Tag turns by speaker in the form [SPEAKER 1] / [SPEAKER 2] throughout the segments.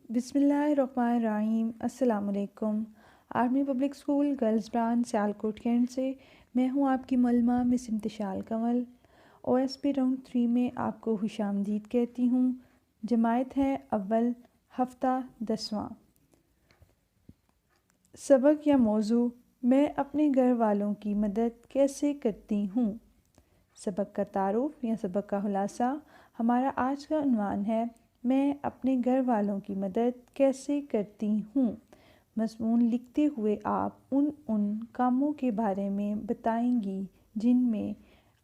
[SPEAKER 1] بسم اللہ الرحمن الرحیم۔ السلام علیکم۔ Army public school girls branch Sialkot cantt سے میں ہوں آپ کی معلمہ مس انتشال کنول۔ او ایس پی راؤنڈ 3 میں آپ کو خوش آمدید کہتی ہوں۔ جماعت ہے اول، ہفتہ 10واں۔ سبق یا موضوع: میں اپنے گھر والوں کی مدد کیسے کرتی ہوں۔ سبق کا تعارف یا سبق کا خلاصہ: ہمارا آج کا عنوان ہے میں اپنے گھر والوں کی مدد کیسے کرتی ہوں۔ مضمون لکھتے ہوئے آپ ان کاموں کے بارے میں بتائیں گی جن میں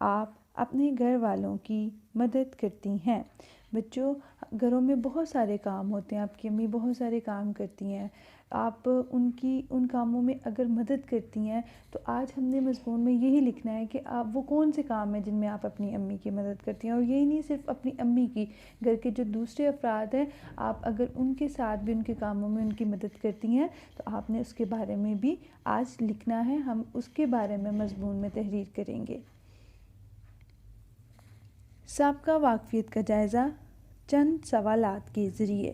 [SPEAKER 1] آپ اپنے گھر والوں کی مدد کرتی ہیں۔ بچوں، گھروں میں بہت سارے کام ہوتے ہیں، آپ کی امی بہت سارے کام کرتی ہیں، آپ ان کاموں میں اگر مدد کرتی ہیں تو آج ہم نے مضمون میں یہی لکھنا ہے کہ آپ وہ کون سے کام ہیں جن میں آپ اپنی امی کی مدد کرتی ہیں۔ اور یہی نہیں صرف اپنی امی کی، گھر کے جو دوسرے افراد ہیں آپ اگر ان کے ساتھ بھی ان کے کاموں میں ان کی مدد کرتی ہیں تو آپ نے اس کے بارے میں بھی آج لکھنا ہے۔ ہم اس کے بارے میں مضمون میں تحریر کریں گے۔ سابقہ واقفیت کا جائزہ چند سوالات کے ذریعے۔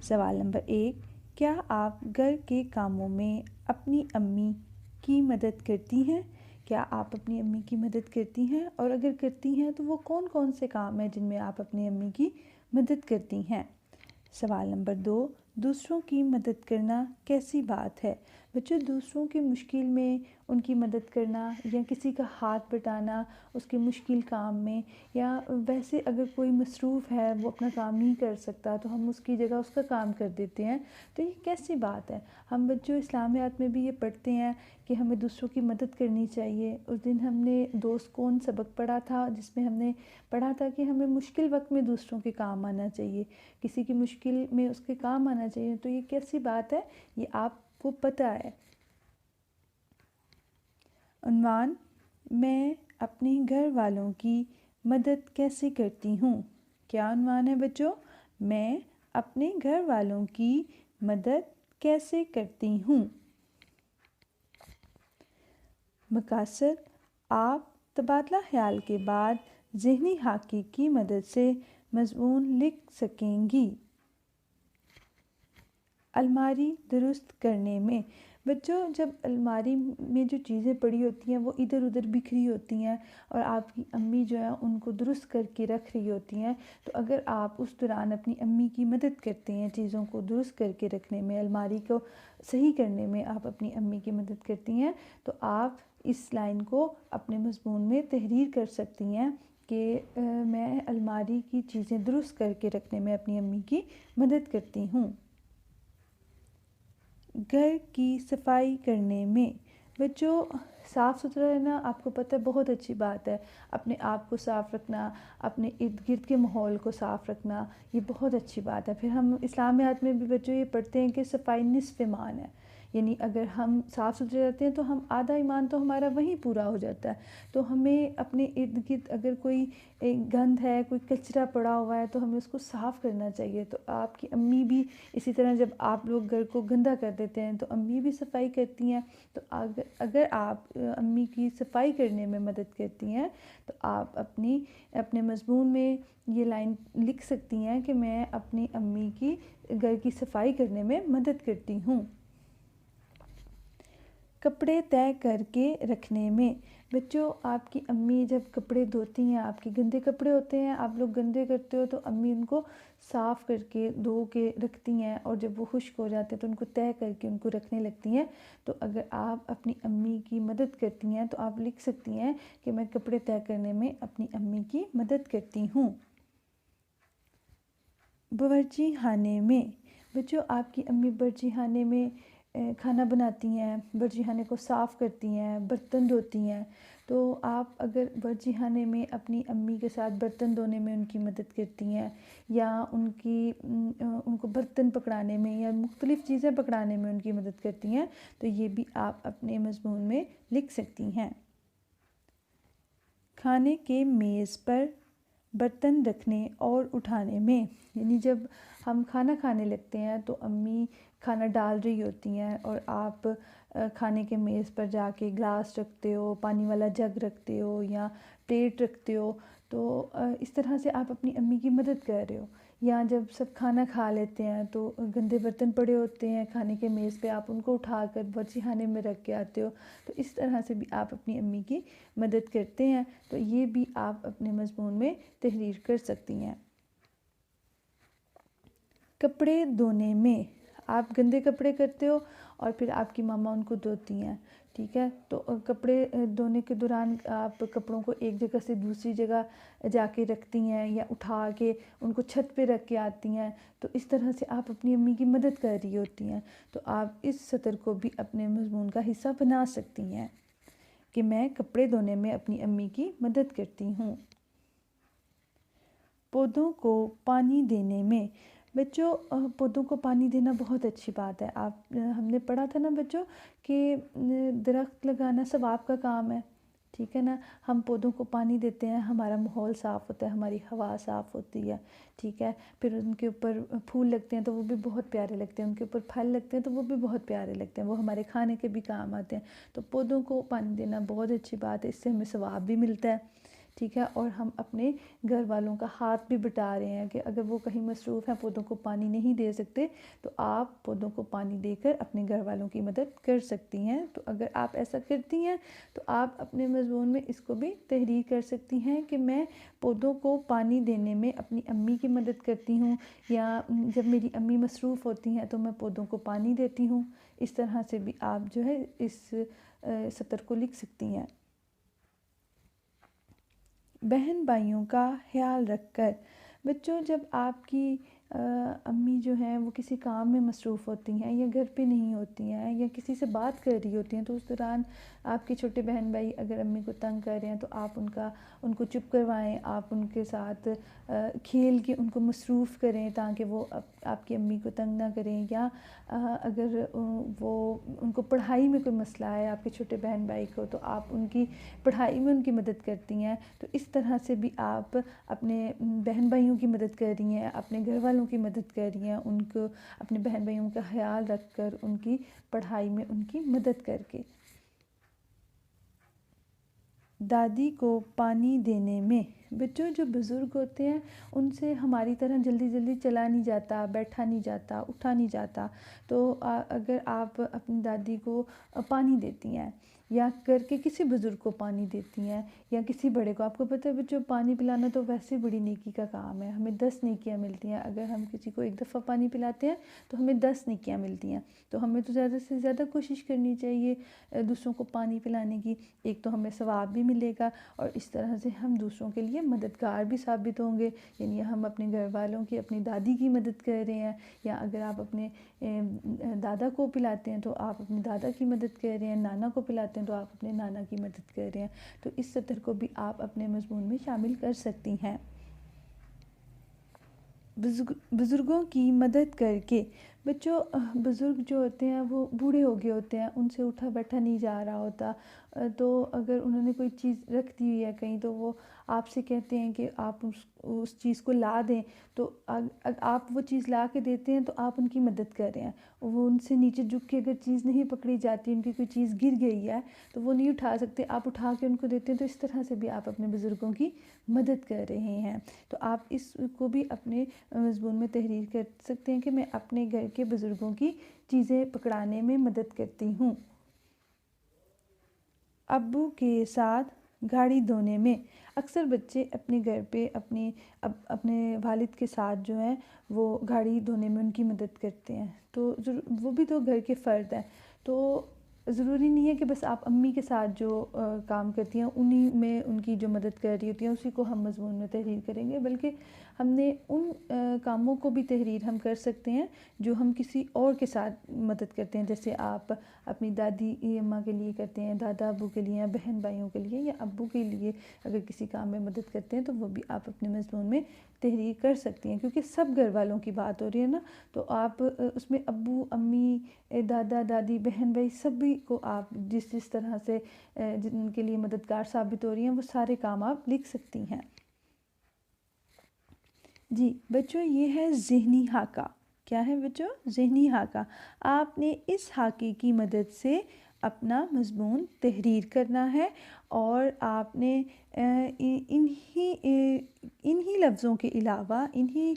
[SPEAKER 1] سوال نمبر 1، کیا آپ گھر کے کاموں میں اپنی امی کی مدد کرتی ہیں؟ کیا آپ اپنی امی کی مدد کرتی ہیں؟ اور اگر کرتی ہیں تو وہ کون کون سے کام ہیں جن میں آپ اپنی امی کی مدد کرتی ہیں؟ سوال نمبر 2، دوسروں کی مدد کرنا کیسی بات ہے؟ بچوں، دوسروں کی مشکل میں ان کی مدد کرنا یا کسی کا ہاتھ بٹانا اس کے مشکل کام میں، یا ویسے اگر کوئی مصروف ہے وہ اپنا کام نہیں کر سکتا تو ہم اس کی جگہ اس کا کام کر دیتے ہیں، تو یہ کیسی بات ہے؟ ہم بچوں اسلامیات میں بھی یہ پڑھتے ہیں کہ ہمیں دوسروں کی مدد کرنی چاہیے۔ اس دن ہم نے دوست کون سبق پڑھا تھا جس میں ہم نے پڑھا تھا کہ ہمیں مشکل وقت میں دوسروں کے کام آنا چاہیے، کسی کی مشکل میں اس کے کام آنا چاہیے، تو یہ کیسی بات ہے؟ یہ آپ کو پتہ ہے۔ عنوان: میں اپنے گھر والوں کی مدد کیسے کرتی ہوں۔ کیا عنوان ہے بچوں؟ میں اپنے گھر والوں کی مدد کیسے کرتی ہوں۔ مقاصد: آپ تبادلہ خیال کے بعد ذہنی حقائق کی مدد سے مضمون لکھ سکیں گی۔ الماری درست کرنے میں: بچوں، جب الماری میں جو چیزیں پڑی ہوتی ہیں وہ ادھر ادھر بکھری ہوتی ہیں اور آپ کی امی جو ہے ان کو درست کر کے رکھ رہی ہوتی ہیں، تو اگر آپ اس دوران اپنی امی کی مدد کرتے ہیں چیزوں کو درست کر کے رکھنے میں، الماری کو صحیح کرنے میں آپ اپنی امی کی مدد کرتی ہیں، تو آپ اس لائن کو اپنے مضمون میں تحریر کر سکتی ہیں کہ میں الماری کی چیزیں درست کر کے رکھنے میں اپنی امی کی مدد کرتی ہوں۔ گھر کی صفائی کرنے میں: بچوں، صاف ستھرا رہنا آپ کو پتہ ہے بہت اچھی بات ہے۔ اپنے آپ کو صاف رکھنا، اپنے ارد گرد کے ماحول کو صاف رکھنا، یہ بہت اچھی بات ہے۔ پھر ہم اسلامیات میں بھی بچوں یہ پڑھتے ہیں کہ صفائی نصف ایمان ہے، یعنی اگر ہم صاف ستھرے رہتے ہیں تو ہم آدھا ایمان تو ہمارا وہیں پورا ہو جاتا ہے۔ تو ہمیں اپنے ارد گرد اگر کوئی گند ہے، کوئی کچرا پڑا ہوا ہے تو ہمیں اس کو صاف کرنا چاہیے۔ تو آپ کی امی بھی اسی طرح، جب آپ لوگ گھر کو گندا کر دیتے ہیں تو امی بھی صفائی کرتی ہیں، تو اگر آپ امی کی صفائی کرنے میں مدد کرتی ہیں تو آپ اپنے مضمون میں یہ لائن لکھ سکتی ہیں کہ میں اپنی امی کی گھر کی صفائی کرنے میں مدد کرتی ہوں۔ کپڑے طے کر کے رکھنے میں: بچوں، آپ کی امی جب کپڑے دھوتی ہیں، آپ کے گندے کپڑے ہوتے ہیں، آپ لوگ گندے کرتے ہو تو امی ان کو صاف کر کے دھو کے رکھتی ہیں، اور جب وہ خشک ہو جاتے ہیں تو ان کو طے کر کے ان کو رکھنے لگتی ہیں۔ تو اگر آپ اپنی امی کی مدد کرتی ہیں تو آپ لکھ سکتی ہیں کہ میں کپڑے طے کرنے میں اپنی امی کی مدد کرتی ہوں۔ باورچی خانے میں: بچوں، آپ کی امی باورچی خانے میں کھانا بناتی ہیں، باورچی خانے کو صاف کرتی ہیں، برتن دھوتی ہیں، تو آپ اگر باورچی خانے میں اپنی امی کے ساتھ برتن دھونے میں ان کی مدد کرتی ہیں، یا ان کو برتن پکڑانے میں یا مختلف چیزیں پکڑانے میں ان کی مدد کرتی ہیں، تو یہ بھی آپ اپنے مضمون میں لکھ سکتی ہیں۔ کھانے کے میز پر برتن رکھنے اور اٹھانے میں: یعنی جب ہم کھانا کھانے لگتے ہیں تو امی کھانا ڈال رہی ہوتی ہیں اور آپ کھانے کے میز پر جا کے گلاس رکھتے ہو، پانی والا جگ رکھتے ہو یا پلیٹ رکھتے ہو، تو اس طرح سے آپ اپنی امی کی مدد کر رہے ہو۔ یا جب سب کھانا کھا لیتے ہیں تو گندے برتن پڑے ہوتے ہیں کھانے کے میز پہ، آپ ان کو اٹھا کر باورچی خانے میں رکھ کے آتے ہو، تو اس طرح سے بھی آپ اپنی امی کی مدد کرتے ہیں، تو یہ بھی آپ اپنے مضمون میں تحریر کر سکتی ہیں۔ کپڑے دھونے میں، آپ گندے کپڑے کرتے ہو اور پھر آپ کی ماما ان کو دھوتی ہیں، ٹھیک ہے، تو کپڑے دھونے کے دوران آپ کپڑوں کو ایک جگہ سے دوسری جگہ جا کے رکھتی ہیں یا اٹھا کے ان کو چھت پہ رکھ کے آتی ہیں، تو اس طرح سے آپ اپنی امی کی مدد کر رہی ہوتی ہیں، تو آپ اس سطر کو بھی اپنے مضمون کا حصہ بنا سکتی ہیں کہ میں کپڑے دھونے میں اپنی امی کی مدد کرتی ہوں۔ پودوں کو پانی دینے میں، بچوں پودوں کو پانی دینا بہت اچھی بات ہے۔ ہم نے پڑھا تھا نا بچوں کہ درخت لگانا ثواب کا کام ہے، ٹھیک ہے نا، ہم پودوں کو پانی دیتے ہیں، ہمارا ماحول صاف ہوتا ہے، ہماری ہوا صاف ہوتی ہے، ٹھیک ہے، پھر ان کے اوپر پھول لگتے ہیں تو وہ بھی بہت پیارے لگتے ہیں، ان کے اوپر پھل لگتے ہیں تو وہ بھی بہت پیارے لگتے ہیں، وہ ہمارے کھانے کے بھی کام آتے ہیں، تو پودوں کو پانی دینا بہت اچھی بات ہے، اس سے ہمیں ثواب بھی ملتا ہے، ٹھیک ہے، اور ہم اپنے گھر والوں کا ہاتھ بھی بٹا رہے ہیں کہ اگر وہ کہیں مصروف ہیں پودوں کو پانی نہیں دے سکتے تو آپ پودوں کو پانی دے کر اپنے گھر والوں کی مدد کر سکتی ہیں، تو اگر آپ ایسا کرتی ہیں تو آپ اپنے مضمون میں اس کو بھی تحریر کر سکتی ہیں کہ میں پودوں کو پانی دینے میں اپنی امی کی مدد کرتی ہوں، یا جب میری امی مصروف ہوتی ہیں تو میں پودوں کو پانی دیتی ہوں، اس طرح سے بھی آپ جو ہے اس سطر کو لکھ سکتی ہیں۔ بہن بھائیوں کا خیال رکھ کر، بچوں جب آپ کی امی جو ہیں وہ کسی کام میں مصروف ہوتی ہیں یا گھر پہ نہیں ہوتی ہیں یا کسی سے بات کر رہی ہوتی ہیں، تو اس دوران آپ کے چھوٹے بہن بھائی اگر امی کو تنگ کر رہے ہیں تو آپ ان کو چپ کروائیں، آپ ان کے ساتھ کھیل کے ان کو مصروف کریں تاکہ وہ آپ کی امی کو تنگ نہ کریں، یا اگر وہ ان کو پڑھائی میں کوئی مسئلہ ہے آپ کے چھوٹے بہن بھائی کو تو آپ ان کی پڑھائی میں ان کی مدد کرتی ہیں، تو اس طرح سے بھی آپ اپنے بہن بھائیوں کی مدد کر رہی ہیں، اپنے گھر والوں کی مدد کر رہی ہیں، ان کو اپنے بہن بھائیوں کا خیال رکھ کر ان کی پڑھائی میں ان کی مدد کر کے۔ دادی کو پانی دینے میں، بچوں جو بزرگ ہوتے ہیں ان سے ہماری طرح جلدی جلدی چلا نہیں جاتا، بیٹھا نہیں جاتا، اٹھا نہیں جاتا، تو اگر آپ اپنی دادی کو پانی دیتی ہیں یا کر کے کسی بزرگ کو پانی دیتی ہیں یا کسی بڑے کو، آپ کو پتہ ہے بچوں پانی پلانا تو ویسے بڑی نیکی کا کام ہے، ہمیں 10 نیکیاں ملتی ہیں، اگر ہم کسی کو ایک دفعہ پانی پلاتے ہیں تو ہمیں 10 نیکیاں ملتی ہیں، تو ہمیں تو زیادہ سے زیادہ کوشش کرنی چاہیے دوسروں کو پانی پلانے کی، ایک تو ہمیں ثواب بھی ملے گا اور اس طرح سے ہم دوسروں کے لیے مددگار بھی ثابت ہوں گے، یعنی ہم اپنے گھر والوں کی، اپنی دادی کی مدد کر رہے ہیں، یا اگر آپ اپنے دادا کو پلاتے ہیں تو آپ اپنے دادا کی مدد کر رہے ہیں، نانا کو پلاتے ہیں تو آپ اپنے نانا کی مدد کر رہے ہیں، تو اس سطر کو بھی آپ اپنے مضمون میں شامل کر سکتی ہیں۔ بزرگوں کی مدد کر کے، بچوں بزرگ جو ہوتے ہیں وہ بوڑھے ہو گئے ہوتے ہیں، ان سے اٹھا بیٹھا نہیں جا رہا ہوتا، تو اگر انہوں نے کوئی چیز رکھ دی ہوئی ہے کہیں تو وہ آپ سے کہتے ہیں کہ آپ اس چیز کو لا دیں، تو آپ وہ چیز لا کے دیتے ہیں تو آپ ان کی مدد کر رہے ہیں، وہ ان سے نیچے جھک کے اگر چیز نہیں پکڑی جاتی، ان کی کوئی چیز گر گئی ہے تو وہ نہیں اٹھا سکتے، آپ اٹھا کے ان کو دیتے ہیں، تو اس طرح سے بھی آپ اپنے بزرگوں کی مدد کر رہے ہیں، تو آپ اس کو بھی اپنے مضمون میں تحریر کر سکتے ہیں کہ میں اپنے گھر کے بزرگوں کی چیزیں پکڑانے میں مدد کرتی ہوں۔ ابو کے ساتھ گاڑی دھونے میں، اکثر بچے اپنے گھر پہ اپنے والد کے ساتھ جو ہیں وہ گاڑی دھونے میں ان کی مدد کرتے ہیں، تو وہ بھی تو گھر کے فرد ہیں، تو ضروری نہیں ہے کہ بس آپ امی کے ساتھ جو کام کرتی ہیں انہی میں ان کی جو مدد کر رہی ہوتی ہیں اسی کو ہم مضمون میں تحریر کریں گے، بلکہ ہم نے ان کاموں کو بھی تحریر ہم کر سکتے ہیں جو ہم کسی اور کے ساتھ مدد کرتے ہیں، جیسے آپ اپنی دادی اماں کے لیے کرتے ہیں، دادا ابو کے لیے، بہن بھائیوں کے لیے، یا ابو کے لیے اگر کسی کام میں مدد کرتے ہیں تو وہ بھی آپ اپنے مضمون میں تحریر کر سکتی ہیں، کیونکہ سب گھر والوں کی بات ہو رہی ہے نا، تو آپ اس میں ابو امی دادا دادی بہن بھائی سبھی کو آپ جس طرح سے جن کے لیے مددگار ثابت ہو رہی ہیں وہ سارے کام آپ لکھ سکتی ہیں۔ جی بچوں یہ ہے ذہنی خاکہ، کیا ہے بچوں؟ ذہنی خاکہ۔ آپ نے اس خاکے کی مدد سے اپنا مضمون تحریر کرنا ہے اور آپ نے انہی لفظوں کے علاوہ انہی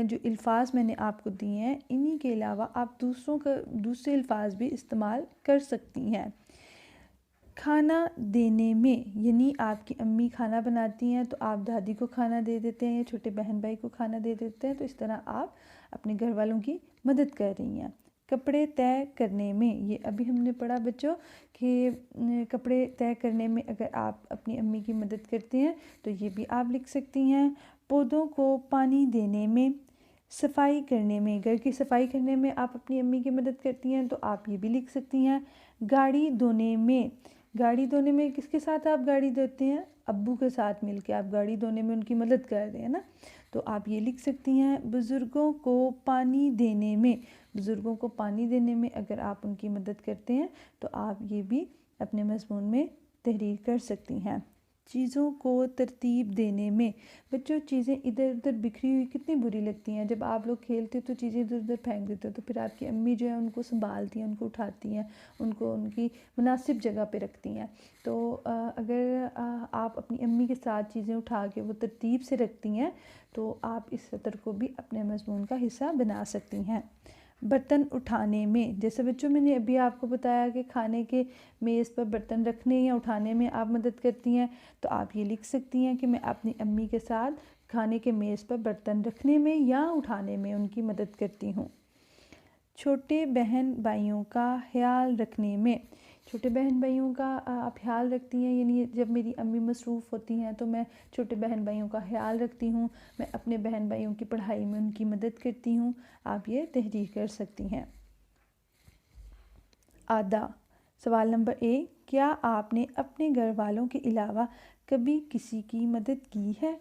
[SPEAKER 1] جو الفاظ میں نے آپ کو دیے ہیں انہی کے علاوہ آپ دوسرے الفاظ بھی استعمال کر سکتی ہیں۔ کھانا دینے میں، یعنی آپ کی امی کھانا بناتی ہیں تو آپ دادی کو کھانا دے دیتے ہیں یا چھوٹے بہن بھائی کو کھانا دے دیتے ہیں، تو اس طرح آپ اپنے گھر والوں کی مدد کر رہی ہیں۔ کپڑے طے کرنے میں، یہ ابھی ہم نے پڑھا بچوں کہ کپڑے طے کرنے میں اگر آپ اپنی امی کی مدد کرتے ہیں تو یہ بھی آپ لکھ سکتی ہیں۔ پودوں کو پانی دینے میں، صفائی کرنے میں، گھر کی صفائی کرنے میں آپ اپنی امی کی مدد کرتی ہیں تو آپ یہ بھی لکھ سکتی ہیں۔ گاڑی دھونے میں، گاڑی دھونے میں کس کے ساتھ آپ گاڑی دھوتے ہیں؟ ابو کے ساتھ مل کے آپ گاڑی دھونے میں ان کی مدد کر رہے ہیں نا، تو آپ یہ لکھ سکتی ہیں۔ بزرگوں کو پانی دینے میں، بزرگوں کو پانی دینے میں اگر آپ ان کی مدد کرتے ہیں تو آپ یہ بھی اپنے مضمون میں تحریر کر سکتی ہیں۔ چیزوں کو ترتیب دینے میں، بچوں چیزیں ادھر ادھر بکھری ہوئی کتنی بری لگتی ہیں، جب آپ لوگ کھیلتے تو چیزیں ادھر ادھر پھینک دیتے ہو تو پھر آپ کی امی جو ہے ان کو سنبھالتی ہیں، ان کو اٹھاتی ہیں، ان کو ان کی مناسب جگہ پہ رکھتی ہیں۔ تو اگر آپ اپنی امی کے ساتھ چیزیں اٹھا کے وہ ترتیب سے رکھتی ہیں تو آپ اس سطر کو بھی اپنے مضمون کا حصہ بنا سکتی ہیں۔ برتن اٹھانے میں، جیسے بچوں میں نے ابھی آپ کو بتایا کہ کھانے کے میز پر برتن رکھنے یا اٹھانے میں آپ مدد کرتی ہیں، تو آپ یہ لکھ سکتی ہیں کہ میں اپنی امی کے ساتھ کھانے کے میز پر برتن رکھنے میں یا اٹھانے میں ان کی مدد کرتی ہوں۔ چھوٹے بہن بھائیوں کا خیال رکھنے میں، چھوٹے بہن بھائیوں کا آپ خیال رکھتی ہیں، یعنی جب میری امی مصروف ہوتی ہیں تو میں چھوٹے بہن بھائیوں کا خیال رکھتی ہوں، میں اپنے بہن بھائیوں کی پڑھائی میں ان کی مدد کرتی ہوں، آپ یہ تحریر کر سکتی ہیں۔ آدھا، سوال نمبر 1، کیا آپ نے اپنے گھر والوں کے علاوہ کبھی کسی کی مدد کی ہے؟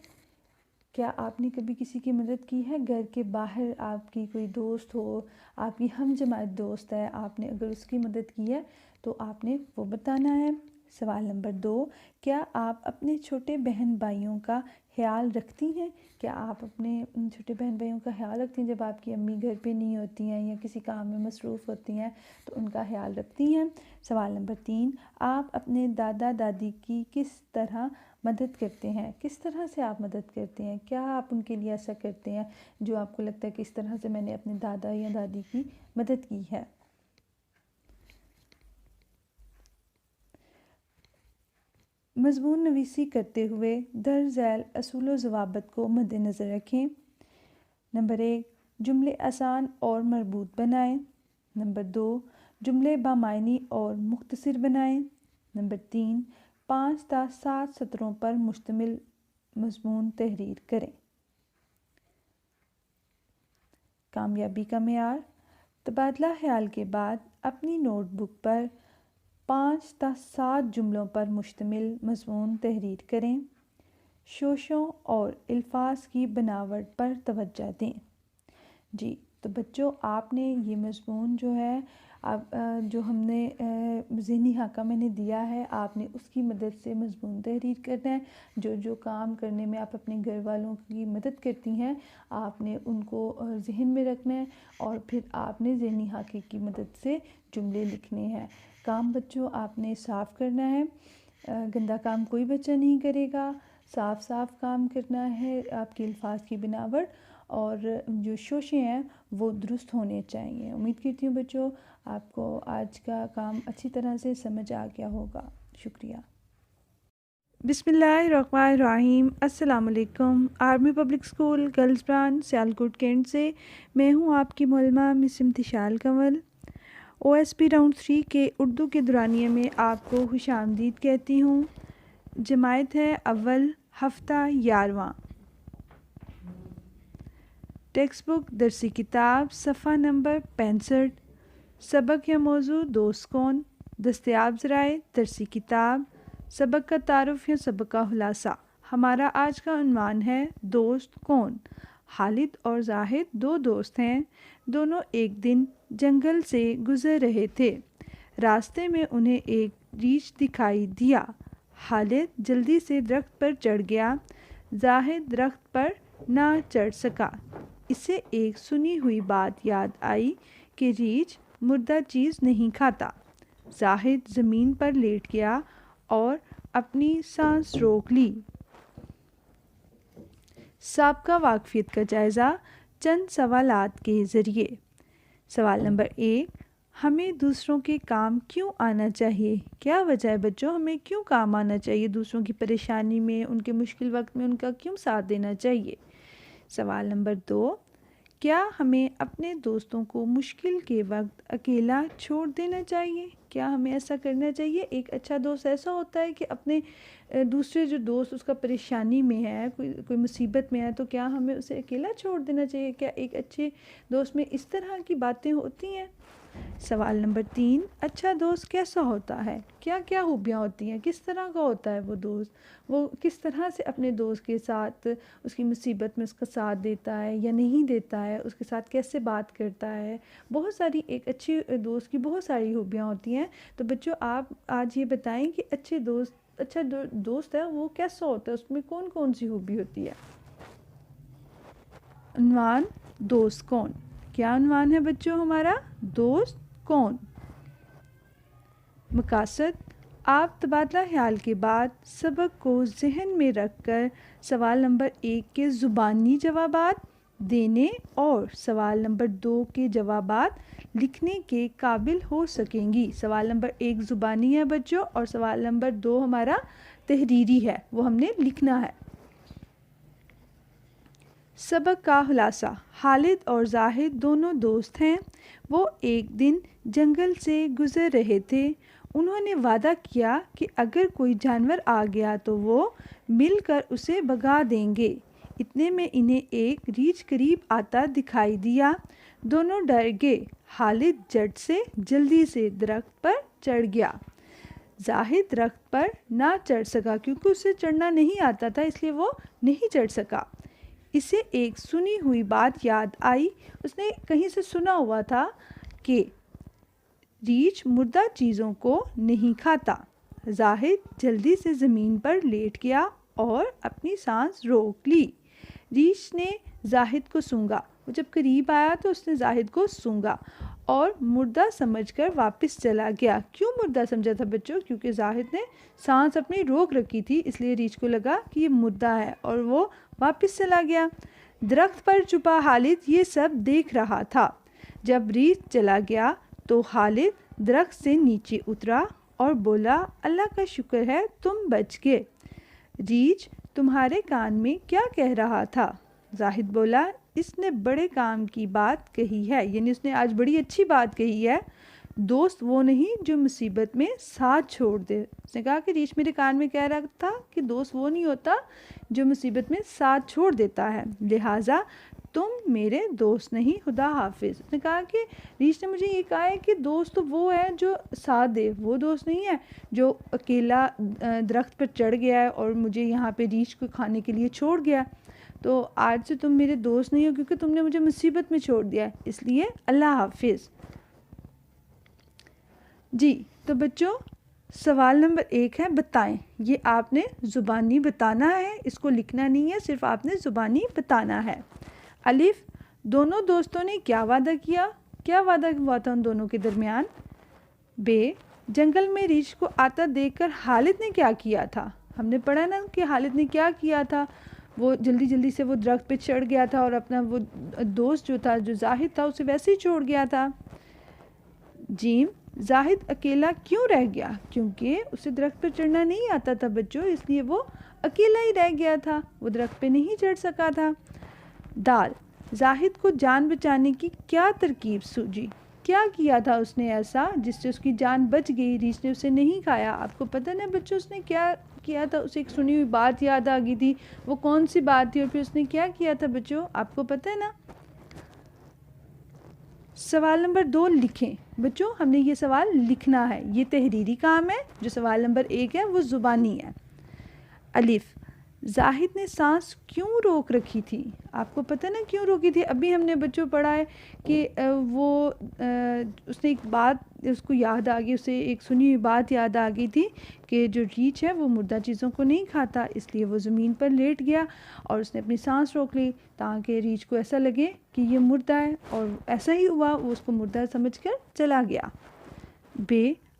[SPEAKER 1] کیا آپ نے کبھی کسی کی مدد کی ہے؟ گھر کے باہر آپ کی کوئی دوست ہو، آپ کی ہم جماعت دوست ہے، آپ نے اگر اس کی مدد کی ہے تو آپ نے وہ بتانا ہے۔ سوال نمبر 2، کیا آپ اپنے چھوٹے بہن بھائیوں کا خیال رکھتی ہیں؟ کیا آپ اپنے چھوٹے بہن بھائیوں کا خیال رکھتی ہیں جب آپ کی امی گھر پہ نہیں ہوتی ہیں یا کسی کام میں مصروف ہوتی ہیں تو ان کا خیال رکھتی ہیں؟ سوال نمبر 3، آپ اپنے دادا دادی کی کس طرح مدد کرتے ہیں؟ کس طرح سے آپ مدد کرتے ہیں؟ کیا آپ ان کے لیے ایسا کرتے ہیں جو آپ کو لگتا ہے کہ اس طرح سے میں نے اپنے دادا یا دادی کی مدد کی ہے؟ مضمون نویسی کرتے ہوئے درج ذیل اصول و ضوابط کو مد نظر رکھیں۔ نمبر 1، جملے آسان اور مربوط بنائیں۔ نمبر 2، جملے بامعنی اور مختصر بنائیں۔ نمبر 3، 5 تا 7 سطروں پر مشتمل مضمون تحریر کریں۔ کامیابی کا معیار، تبادلہ خیال کے بعد اپنی نوٹ بک پر 5 تا 7 جملوں پر مشتمل مضمون تحریر کریں۔ شوشوں اور الفاظ کی بناوٹ پر توجہ دیں۔ جی تو بچوں آپ نے یہ مضمون جو ہے جو ہم نے ذہنی خاکہ میں نے دیا ہے، آپ نے اس کی مدد سے مضمون تحریر کرنا ہے۔ جو کام کرنے میں آپ اپنے گھر والوں کی مدد کرتی ہیں آپ نے ان کو ذہن میں رکھنا ہے اور پھر آپ نے ذہنی خاکے کی مدد سے جملے لکھنے ہیں۔ کام بچوں آپ نے صاف کرنا ہے، گندا کام کوئی بچہ نہیں کرے گا، صاف کام کرنا ہے، آپ کے الفاظ کی بناوٹ اور جو شوشے ہیں وہ درست ہونے چاہیے۔ امید کرتی ہوں بچوں آپ کو آج کا کام اچھی طرح سے سمجھ آ گیا ہوگا۔ شکریہ۔ بسم اللہ الرحمن الرحیم۔ السلام علیکم۔ Army public school girls branch Sialkot cantt سے میں ہوں آپ کی معلمہ مس امتشال کنول۔ OSP راؤنڈ 3 کے اردو کے دورانیے میں آپ کو خوش آمدید کہتی ہوں۔ جماعت ہے اول، ہفتہ 11واں۔ ٹیکسٹ بک درسی کتاب صفحہ نمبر 65۔ سبق یا موضوع دوست کون؟ دستیاب ذرائع درسی کتاب، سبق کا تعارف یا سبق کا خلاصہ۔ ہمارا آج کا عنوان ہے دوست کون؟ خالد اور زاہد 2 دوست ہیں۔ دونوں ایک دن جنگل سے گزر رہے تھے۔ راستے میں انہیں ایک ریچھ دکھائی دیا۔ خالد جلدی سے درخت پر چڑھ گیا۔ زاہد درخت پر نہ چڑھ سکا۔ اسے ایک سنی ہوئی بات یاد آئی کہ ریچھ مردہ چیز نہیں کھاتا۔ زاہد زمین پر لیٹ گیا اور اپنی سانس روک لی۔ سابقہ واقفیت کا جائزہ چند سوالات کے ذریعے۔ سوال نمبر 1، ہمیں دوسروں کے کام کیوں آنا چاہیے؟ کیا وجہ ہے بچوں ہمیں کیوں کام آنا چاہیے؟ دوسروں کی پریشانی میں، ان کے مشکل وقت میں ان کا کیوں ساتھ دینا چاہیے؟ سوال نمبر 2، کیا ہمیں اپنے دوستوں کو مشکل کے وقت اکیلا چھوڑ دینا چاہیے؟ کیا ہمیں ایسا کرنا چاہیے؟ ایک اچھا دوست ایسا ہوتا ہے کہ اپنے دوسرے جو دوست اس کا پریشانی میں ہے، کوئی مصیبت میں ہے، تو کیا ہمیں اسے اکیلا چھوڑ دینا چاہیے؟ کیا ایک اچھے دوست میں اس طرح کی باتیں ہوتی ہیں؟ سوال نمبر 3، اچھا دوست کیسا ہوتا ہے؟ کیا کیا خوبیاں ہوتی ہیں؟ کس طرح کا ہوتا ہے وہ دوست؟ وہ کس طرح سے اپنے دوست کے ساتھ اس کی مصیبت میں اس کا ساتھ دیتا ہے یا نہیں دیتا ہے؟ اس کے ساتھ کیسے بات کرتا ہے؟ بہت ساری ایک اچھے دوست کی بہت ساری خوبیاں ہوتی ہیں۔ تو بچوں آپ آج یہ بتائیں کہ اچھا دوست ہے وہ کیسا ہوتا ہے، اس میں کون کون سی خوبی ہوتی ہے؟ عنوان، دوست کون؟ کیا عنوان ہے بچوں ہمارا؟ دوست کون؟ مقاصد، آپ تبادلہ خیال کے بعد سبق کو ذہن میں رکھ کر سوال نمبر 1 کے زبانی جوابات دینے اور سوال نمبر 2 کے جوابات لکھنے کے قابل ہو سکیں گی۔ سوال نمبر 1 زبانی ہے بچوں اور سوال نمبر 2 ہمارا تحریری ہے، وہ ہم نے لکھنا ہے۔ سبق کا خلاصہ، خالد اور زاہد دونوں دوست ہیں۔ وہ ایک دن جنگل سے گزر رہے تھے۔ انہوں نے وعدہ کیا کہ اگر کوئی جانور آ گیا تو وہ مل کر اسے بھگا دیں گے۔ اتنے میں انہیں ایک ریچھ قریب آتا دکھائی دیا۔ دونوں ڈر گئے۔ خالد جھٹ سے جلدی سے درخت پر چڑھ گیا۔ زاہد درخت پر نہ چڑھ سکا کیونکہ اسے چڑھنا نہیں آتا تھا، اس لیے وہ نہیں چڑھ سکا۔ اسے ایک سنی ہوئی بات یاد آئی۔ اس نے کہیں سے سنا ہوا تھا کہ ریچھ مردہ چیزوں کو نہیں کھاتا۔ زاہد جلدی سے زمین پر لیٹ گیا اور اپنی سانس روک لی۔ ریچھ نے زاہد کو سونگھا۔ وہ جب قریب آیا تو اس نے زاہد کو سونگھا اور مردہ سمجھ کر واپس چلا گیا۔ کیوں مردہ سمجھا تھا بچوں؟ کیونکہ زاہد نے سانس اپنی روک رکھی تھی، اس لیے ریچھ کو لگا کہ یہ مردہ ہے اور وہ واپس چلا گیا۔ درخت پر چھپا خالد یہ سب دیکھ رہا تھا۔ جب ریچھ چلا گیا تو خالد درخت سے نیچے اترا اور بولا، اللہ کا شکر ہے تم بچ گئے۔ ریچھ تمہارے کان میں کیا کہہ رہا تھا؟ زاہد بولا، اس نے بڑے کام کی بات کہی ہے، یعنی اس نے آج بڑی اچھی بات کہی ہے۔ دوست وہ نہیں جو مصیبت میں ساتھ چھوڑ دے۔ اس نے کہا کہ ریچھ میرے کان میں کہہ رہا تھا کہ دوست وہ نہیں ہوتا جو مصیبت میں ساتھ چھوڑ دیتا ہے، لہٰذا تم میرے دوست نہیں، خدا حافظ۔ اس نے کہا کہ ریچھ نے مجھے یہ کہا ہے کہ دوست تو وہ ہے جو ساتھ دے، وہ دوست نہیں ہے جو اکیلا درخت پر چڑھ گیا ہے اور مجھے یہاں پہ ریچھ کو کھانے کے لیے چھوڑ گیا۔ تو آج سے تم میرے دوست نہیں ہو کیونکہ تم نے مجھے مصیبت میں چھوڑ دیا، اس لیے اللہ حافظ۔ جی تو بچوں سوال نمبر 1 ہے، بتائیں۔ یہ آپ نے زبانی بتانا ہے، اس کو لکھنا نہیں ہے، صرف آپ نے زبانی بتانا ہے۔ الف، دونوں دوستوں نے کیا وعدہ کیا؟ کیا وعدہ ہوا تھا ان دونوں کے درمیان؟ ب، جنگل میں ریچھ کو آتا دیکھ کر خالد نے کیا کیا تھا؟ ہم نے پڑھا نا کہ خالد نے کیا کیا تھا، وہ جلدی سے وہ درخت پہ چڑھ گیا تھا اور اپنا وہ دوست جو تھا جو زاہد تھا اسے ویسے ہی چھوڑ گیا تھا۔ جیم، زاہد اکیلا کیوں رہ گیا؟ کیونکہ اسے درخت پہ چڑھنا نہیں آتا تھا بچوں، اس لیے وہ اکیلا ہی رہ گیا تھا، وہ درخت پہ نہیں چڑھ سکا تھا۔ دال، زاہد کو جان بچانے کی کیا ترکیب سوجی؟ کیا کیا تھا اس نے ایسا جس سے اس کی جان بچ گئی، ریچھ نے اسے نہیں کھایا؟ آپ کو پتہ نا بچوں اس نے کیا کیا تھا؟ اسے ایک سنی ہوئی بات یاد آ گئی تھی، وہ کون سی بات تھی اور پھر اس نے کیا کیا تھا بچوں؟ آپ کو پتہ ہے نا؟ سوال نمبر 2 لکھیں۔ بچوں ہم نے یہ سوال لکھنا ہے، یہ تحریری کام ہے، جو سوال نمبر 1 ہے وہ زبانی ہے۔ الف، زاہد نے سانس کیوں روک رکھی تھی؟ آپ کو پتہ نا کیوں روکی تھی؟ ابھی ہم نے بچوں پڑھا ہے کہ اس نے ایک بات اس کو یاد آ گئی، اسے ایک سنی ہوئی بات یاد آ گئی تھی کہ جو ریچھ ہے وہ مردہ چیزوں کو نہیں کھاتا، اس لیے وہ زمین پر لیٹ گیا اور اس نے اپنی سانس روک لی تاکہ ریچھ کو ایسا لگے کہ یہ مردہ ہے، اور ایسا ہی ہوا، وہ اس کو مردہ سمجھ کر چلا گیا۔ ب،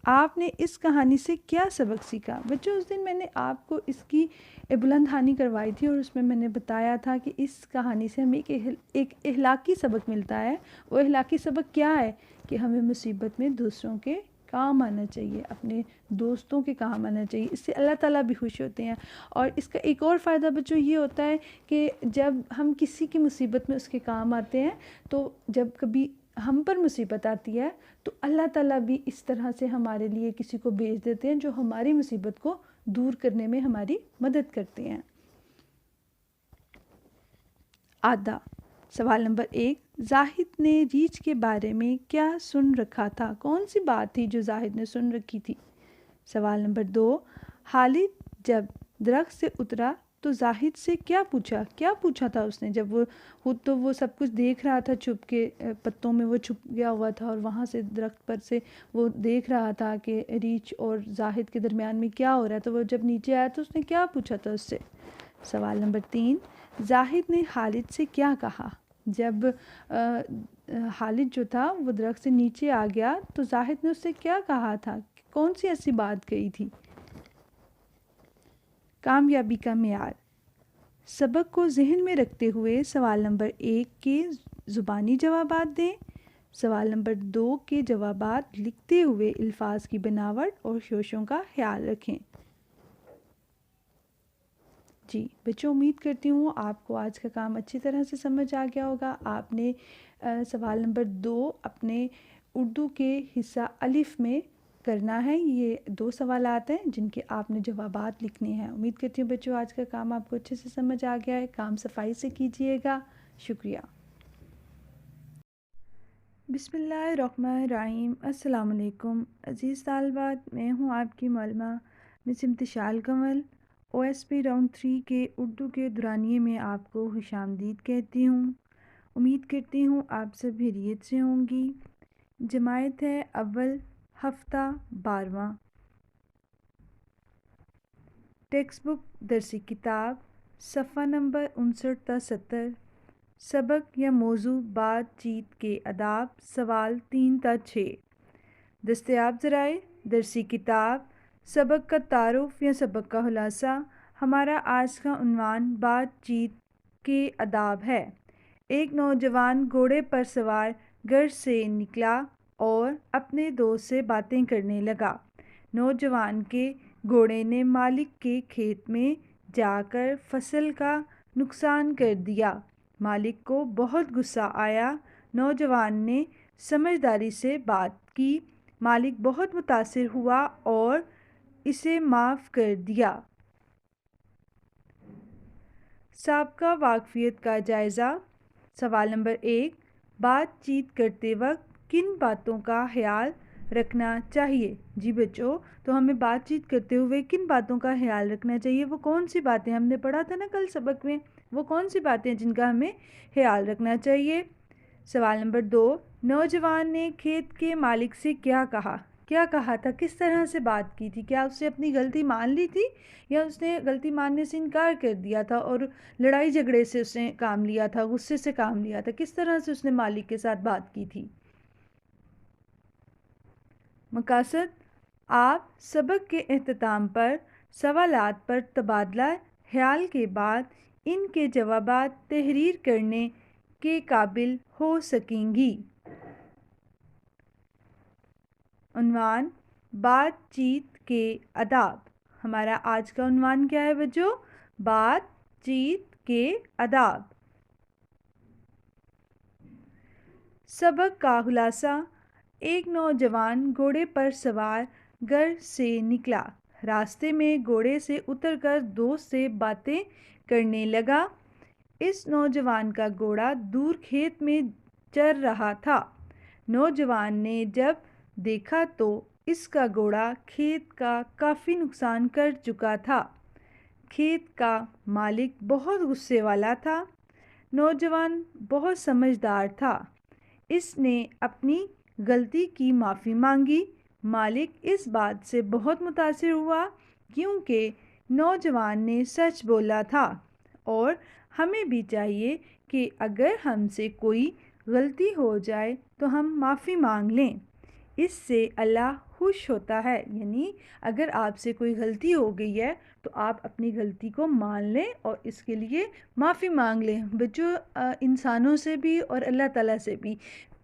[SPEAKER 1] آپ نے اس کہانی سے کیا سبق سیکھا؟ بچوں اس دن میں نے آپ کو اس کی بلند خوانی کروائی تھی اور اس میں نے بتایا تھا کہ اس کہانی سے ہمیں ایک اخلاقی سبق ملتا ہے۔ وہ اخلاقی سبق کیا ہے کہ ہمیں مصیبت میں دوسروں کے کام آنا چاہیے، اپنے دوستوں کے کام آنا چاہیے، اس سے اللہ تعالیٰ بھی خوش ہوتے ہیں۔ اور اس کا ایک اور فائدہ بچوں یہ ہوتا ہے کہ جب ہم کسی کی مصیبت میں اس کے کام آتے ہیں تو جب کبھی ہم پر مصیبت آتی ہے تو اللہ تعالیٰ بھی اس طرح سے ہمارے لیے کسی کو بھیج دیتے ہیں جو ہماری مصیبت کو دور کرنے میں ہماری مدد کرتے ہیں۔ آدھا سوال نمبر 1، زاہد نے ریچھ کے بارے میں کیا سن رکھا تھا؟ کون سی بات تھی جو زاہد نے سن رکھی تھی؟ سوال نمبر 2، خالد جب درخت سے اترا تو زاہد سے کیا پوچھا تھا اس نے؟ جب وہ خود تو وہ سب کچھ دیکھ رہا تھا، چھپ کے پتوں میں وہ چھپ گیا ہوا تھا اور وہاں سے درخت پر سے وہ دیکھ رہا تھا کہ ریچھ اور زاہد کے درمیان میں کیا ہو رہا ہے، تو وہ جب نیچے آیا تو اس نے کیا پوچھا تھا اس سے؟ سوال نمبر 3، زاہد نے خالد سے کیا کہا؟ جب خالد جو تھا وہ درخت سے نیچے آ گیا تو زاہد نے اس سے کیا کہا تھا؟ کون سی ایسی بات کہی تھی؟ کامیابی کا معیار۔ سبق کو ذہن میں رکھتے ہوئے سوال نمبر 1 کے زبانی جوابات دیں۔ سوال نمبر 2 کے جوابات لکھتے ہوئے الفاظ کی بناوٹ اور شوشوں کا خیال رکھیں۔ جی بچوں، امید کرتی ہوں آپ کو آج کا کام اچھی طرح سے سمجھ آ گیا ہوگا۔ آپ نے سوال نمبر 2 اپنے اردو کے حصہ الف میں کرنا ہے۔ یہ 2 سوالات ہیں جن کے آپ نے جوابات لکھنے ہیں۔ امید کرتی ہوں بچوں آج کا کام آپ کو اچھے سے سمجھ آ گیا ہے۔ کام صفائی سے کیجیے گا۔ شکریہ۔ بسم اللہ الرحمن الرحیم۔ السلام علیکم عزیز طالبات، میں ہوں آپ کی معلمہ مس امتشال کنول۔ او ایس پی راؤنڈ 3 کے اردو کے دورانیے میں آپ کو خوش آمدید کہتی ہوں۔ امید کرتی ہوں آپ سب خیریت سے ہوں گی۔ جماعت ہے اول، ہفتہ 12واں۔ ٹیکسٹ بک درسی کتاب صفحہ نمبر 59 تا 70۔ سبق یا موضوع بات چیت کے آداب، سوال 3 تا 6۔ دستیاب ذرائع درسی کتاب سبق کا تعارف یا سبق کا خلاصہ۔ ہمارا آج کا عنوان بات چیت کے آداب ہے۔ ایک نوجوان گھوڑے پر سوار گھر سے نکلا اور اپنے دوست سے باتیں کرنے لگا۔ نوجوان کے گھوڑے نے مالک کے کھیت میں جا کر فصل کا نقصان کر دیا۔ مالک کو بہت غصہ آیا۔ نوجوان نے سمجھداری سے بات کی۔ مالک بہت متاثر ہوا اور اسے معاف کر دیا۔ سابقہ واقفیت کا جائزہ۔ سوال نمبر 1، بات چیت کرتے وقت کن باتوں کا خیال رکھنا چاہیے؟ جی بچوں، تو ہمیں بات چیت کرتے ہوئے کن باتوں کا خیال رکھنا چاہیے؟ وہ کون سی باتیں ہم نے پڑھا تھا نا کل سبق میں؟ وہ کون سی باتیں جن کا ہمیں خیال رکھنا چاہیے؟ سوال نمبر 2، نوجوان نے کھیت کے مالک سے کیا کہا تھا؟ کس طرح سے بات کی تھی؟ کیا اس سے اپنی غلطی مان لی تھی یا اس نے غلطی ماننے سے انکار کر دیا تھا اور لڑائی جھگڑے سے اس نے کام لیا تھا، غصے سے کام لیا تھا؟ کس طرح سے اس نے مالک کے ساتھ بات کی تھی؟ مقاصد: آپ سبق کے اختتام پر سوالات پر تبادلہ خیال کے بعد ان کے جوابات تحریر کرنے کے قابل ہو سکیں گی۔ عنوان: بات چیت کے آداب۔ ہمارا آج کا عنوان کیا ہے بچوں؟ بات چیت کے آداب۔ سبق کا خلاصہ: ایک نوجوان گھوڑے پر سوار گھر سے نکلا۔ راستے میں گھوڑے سے اتر کر دوست سے باتیں کرنے لگا۔ اس نوجوان کا گھوڑا دور کھیت میں چر رہا تھا۔ نوجوان نے جب دیکھا تو اس کا گھوڑا کھیت کا کافی نقصان کر چکا تھا۔ کھیت کا مالک بہت غصے والا تھا۔ نوجوان بہت سمجھدار تھا۔ اس نے اپنی غلطی کی معافی مانگی۔ مالک اس بات سے بہت متاثر ہوا کیونکہ نوجوان نے سچ بولا تھا اور ہمیں بھی چاہیے کہ اگر ہم سے کوئی غلطی ہو جائے تو ہم معافی مانگ لیں، اس سے اللہ خوش ہوتا ہے، یعنی اگر آپ سے کوئی غلطی ہو گئی ہے تو آپ اپنی غلطی کو مان لیں اور اس کے لیے معافی مانگ لیں۔ بچوں، انسانوں سے بھی اور اللہ تعالیٰ سے بھی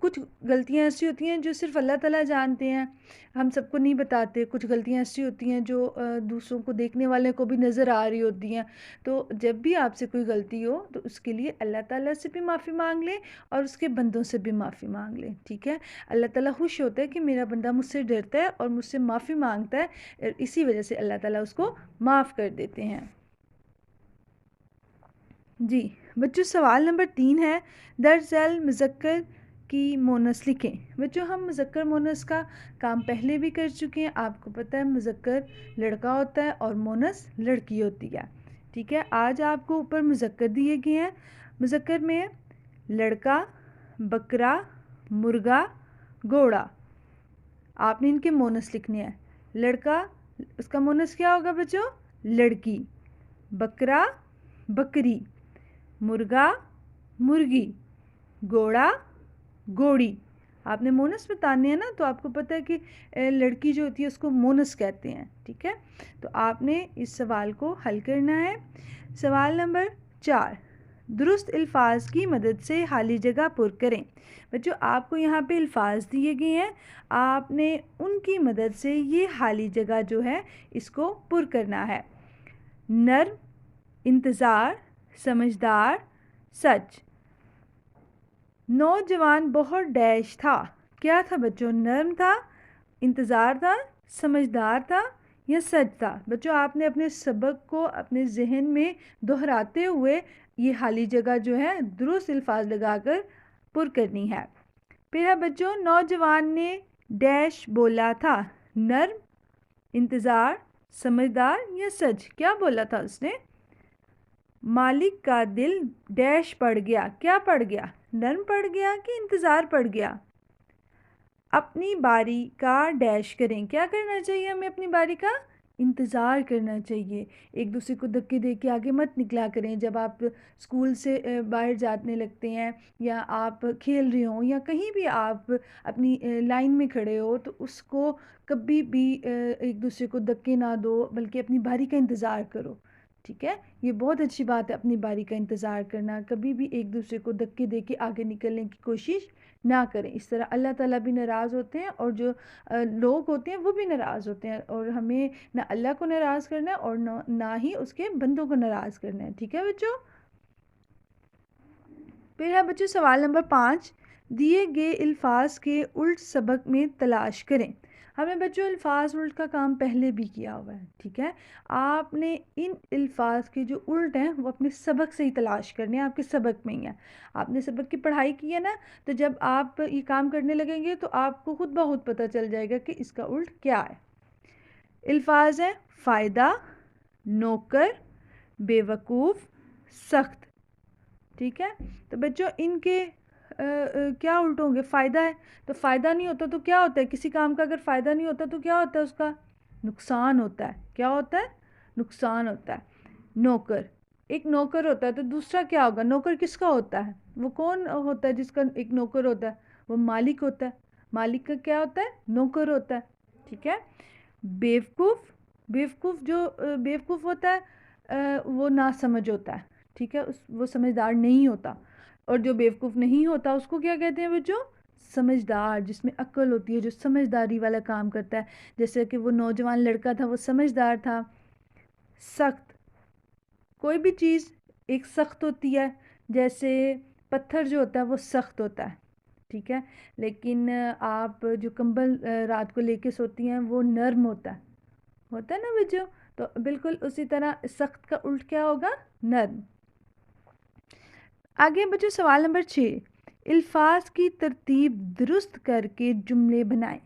[SPEAKER 1] کچھ غلطیاں ایسی ہوتی ہیں جو صرف اللہ تعالیٰ جانتے ہیں، ہم سب کو نہیں بتاتے۔ کچھ غلطیاں ایسی ہوتی ہیں جو دوسروں کو، دیکھنے والے کو بھی نظر آ رہی ہوتی ہیں۔ تو جب بھی آپ سے کوئی غلطی ہو تو اس کے لیے اللہ تعالیٰ سے بھی معافی مانگ لیں اور اس کے بندوں سے بھی معافی مانگ لیں، ٹھیک ہے؟ اللہ تعالیٰ خوش ہوتا ہے کہ میرا بندہ مجھ سے ڈرتا ہے اور مجھ سے معافی مانگتا ہے، اور اسی وجہ سے اللہ تعالیٰ اس کو معاف کر دیتے ہیں۔ جی بچوں، سوال نمبر 3 ہے، درج ذیل مذکر کی مونس لکھیں۔ بچوں، ہم مذکر مونس کا کام پہلے بھی کر چکے ہیں، آپ کو پتہ ہے مذکر لڑکا ہوتا ہے اور مونس لڑکی ہوتی ہے، ٹھیک ہے؟ آج آپ کو اوپر مذکر دیے گئے ہیں۔ مذکر میں لڑکا، بکرا، مرغا، گھوڑا، آپ نے ان کے مونس لکھنے ہیں۔ لڑکا، اس کا مونس کیا ہوگا بچوں؟ لڑکی۔ بکرا، بکری۔ مرغا، مرغی۔ گھوڑا، گھوڑی۔ آپ نے مونس بتانے ہیں نا، تو آپ کو پتہ ہے کہ لڑکی جو ہوتی ہے اس کو مونس کہتے ہیں، ٹھیک ہے؟ تو آپ نے اس سوال کو حل کرنا ہے۔ سوال نمبر 4، درست الفاظ کی مدد سے خالی جگہ پر کریں۔ بچوں، آپ کو یہاں پہ الفاظ دیے گئے ہیں، آپ نے ان کی مدد سے یہ خالی جگہ جو ہے اس کو پر کرنا ہے۔ نرم، انتظار، سمجھدار، سچ۔ نوجوان بہت ڈیش تھا، کیا تھا بچوں؟ نرم تھا، انتظار تھا، سمجھدار تھا یا سچ تھا؟ بچوں، آپ نے اپنے سبق کو اپنے ذہن میں دہراتے ہوئے یہ خالی جگہ جو ہے درست الفاظ لگا کر پر کرنی ہے۔ پھر ہے بچوں، نوجوان نے ڈیش بولا تھا، نرم، انتظار، سمجھدار یا سچ؟ کیا بولا تھا اس نے؟ مالک کا دل ڈیش پڑ گیا، کیا پڑ گیا؟ نرم پڑ گیا کہ انتظار پڑ گیا؟ اپنی باری کا ڈیش کریں، کیا کرنا چاہیے ہمیں؟ اپنی باری کا انتظار کرنا چاہیے۔ ایک دوسرے کو دھکے دے کے آگے مت نکلا کریں۔ جب آپ اسکول سے باہر جانے لگتے ہیں یا آپ کھیل رہے ہوں یا کہیں بھی آپ اپنی لائن میں کھڑے ہو تو اس کو کبھی بھی ایک دوسرے کو دھکے نہ دو، بلکہ اپنی باری کا انتظار کرو، ٹھیک ہے؟ یہ بہت اچھی بات ہے، اپنی باری کا انتظار کرنا۔ کبھی بھی ایک دوسرے کو دھکے دے کے آگے نکلنے کی کوشش نہ کریں، اس طرح اللہ تعالیٰ بھی ناراض ہوتے ہیں اور جو لوگ ہوتے ہیں وہ بھی ناراض ہوتے ہیں، اور ہمیں نہ اللہ کو ناراض کرنا ہے اور نہ ہی اس کے بندوں کو ناراض کرنا ہے، ٹھیک ہے بچوں؟ پھر ہے بچوں سوال نمبر 5، دیے گئے الفاظ کے الٹ سبق میں تلاش کریں۔ ہم نے بچوں الفاظ الٹ کا کام پہلے بھی کیا ہوا ہے، ٹھیک ہے؟ آپ نے ان الفاظ کے جو الٹ ہیں وہ اپنے سبق سے ہی تلاش کرنے ہیں، آپ کے سبق میں ہی ہیں۔ آپ نے سبق کی پڑھائی کی ہے نا، تو جب آپ یہ کام کرنے لگیں گے تو آپ کو خود بخود پتہ چل جائے گا کہ اس کا الٹ کیا ہے۔ الفاظ ہیں فائدہ، نوکر، بے وقوف، سخت، ٹھیک ہے؟ تو بچوں ان کے کیا الٹ ہوں گے؟ فائدہ ہے تو فائدہ نہیں ہوتا تو کیا ہوتا ہے؟ کسی کام کا اگر فائدہ نہیں ہوتا تو کیا ہوتا ہے؟ اس کا نقصان ہوتا ہے۔ کیا ہوتا ہے؟ نقصان ہوتا ہے۔ نوکر، ایک نوکر ہوتا ہے تو دوسرا کیا ہوگا؟ نوکر کس کا ہوتا ہے؟ وہ کون ہوتا ہے جس کا ایک نوکر ہوتا ہے؟ وہ مالک ہوتا ہے۔ مالک کا کیا ہوتا ہے؟ نوکر ہوتا ہے، ٹھیک ہے؟ بیوقوف، بیوقوف جو بیوقوف ہوتا ہے وہ ناسمجھ ہوتا ہے، ٹھیک ہے؟ وہ سمجھدار نہیں ہوتا، اور جو بیوقوف نہیں ہوتا اس کو کیا کہتے ہیں بچوں؟ سمجھدار، جس میں عقل ہوتی ہے، جو سمجھداری والا کام کرتا ہے، جیسے کہ وہ نوجوان لڑکا تھا وہ سمجھدار تھا۔ سخت، کوئی بھی چیز ایک سخت ہوتی ہے، جیسے پتھر جو ہوتا ہے وہ سخت ہوتا ہے، ٹھیک ہے؟ لیکن آپ جو کمبل رات کو لے کے سوتی ہیں وہ نرم ہوتا ہے نا بچوں؟ تو بالکل اسی طرح سخت کا الٹ کیا ہوگا؟ نرم۔ آگے بچوں سوال نمبر 6، الفاظ کی ترتیب درست کر کے جملے بنائیں۔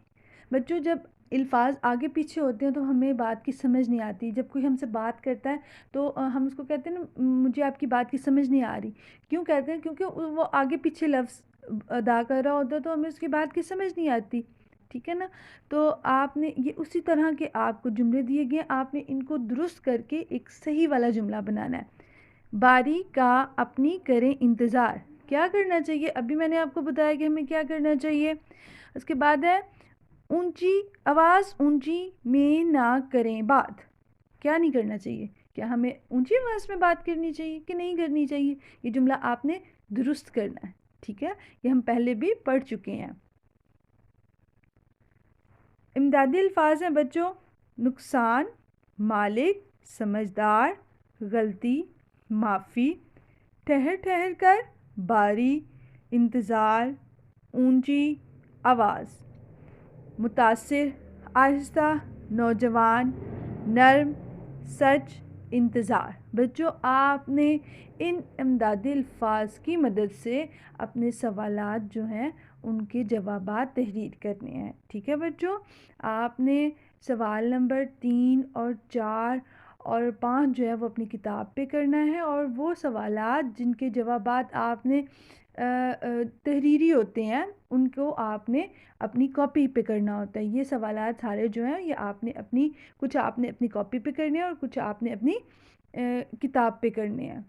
[SPEAKER 1] بچوں جب الفاظ آگے پیچھے ہوتے ہیں تو ہمیں بات کی سمجھ نہیں آتی۔ جب کوئی ہم سے بات کرتا ہے تو ہم اس کو کہتے ہیں نا مجھے آپ کی بات کی سمجھ نہیں آ رہی۔ کیوں کہتے ہیں؟ کیونکہ وہ آگے پیچھے لفظ ادا کر رہا ہوتا ہے تو ہمیں اس کی بات کی سمجھ نہیں آتی، ٹھیک ہے نا؟ تو آپ نے یہ اسی طرح کے آپ کو جملے دیے گئے، آپ نے ان کو درست کر کے ایک صحیح والا جملہ بنانا ہے۔ باری کا اپنی کریں انتظار، کیا کرنا چاہیے؟ ابھی میں نے آپ کو بتایا کہ ہمیں کیا کرنا چاہیے۔ اس کے بعد ہے آواز اونچی میں نہ کریں بات. کیا نہیں کرنا چاہیے؟ کیا ہمیں اونچی آواز میں بات کرنی چاہیے کہ نہیں کرنی چاہیے؟ یہ جملہ آپ نے درست کرنا ہے. ٹھیک ہے، یہ ہم پہلے بھی پڑھ چکے ہیں. امدادی الفاظ ہیں بچوں: نقصان، مالک، سمجھدار، غلطی، معافی، ٹھہر ٹھہر کر، باری، انتظار، اونچی آواز، متاثر، آہستہ، نوجوان، نرم، سچ، انتظار. بچوں آپ نے ان امدادی الفاظ کی مدد سے اپنے سوالات جو ہیں ان کے جوابات تحریر کرنے ہیں. ٹھیک ہے بچوں، آپ نے سوال نمبر 3 اور 4 اور 5 جو ہے وہ اپنی کتاب پہ کرنا ہے، اور وہ سوالات جن کے جوابات آپ نے تحریری ہوتے ہیں ان کو آپ نے اپنی کاپی پہ کرنا ہوتا ہے. یہ سوالات سارے جو ہیں یہ آپ نے کچھ آپ نے اپنی کاپی پہ کرنے ہیں اور کچھ آپ نے اپنی کتاب پہ کرنے ہیں.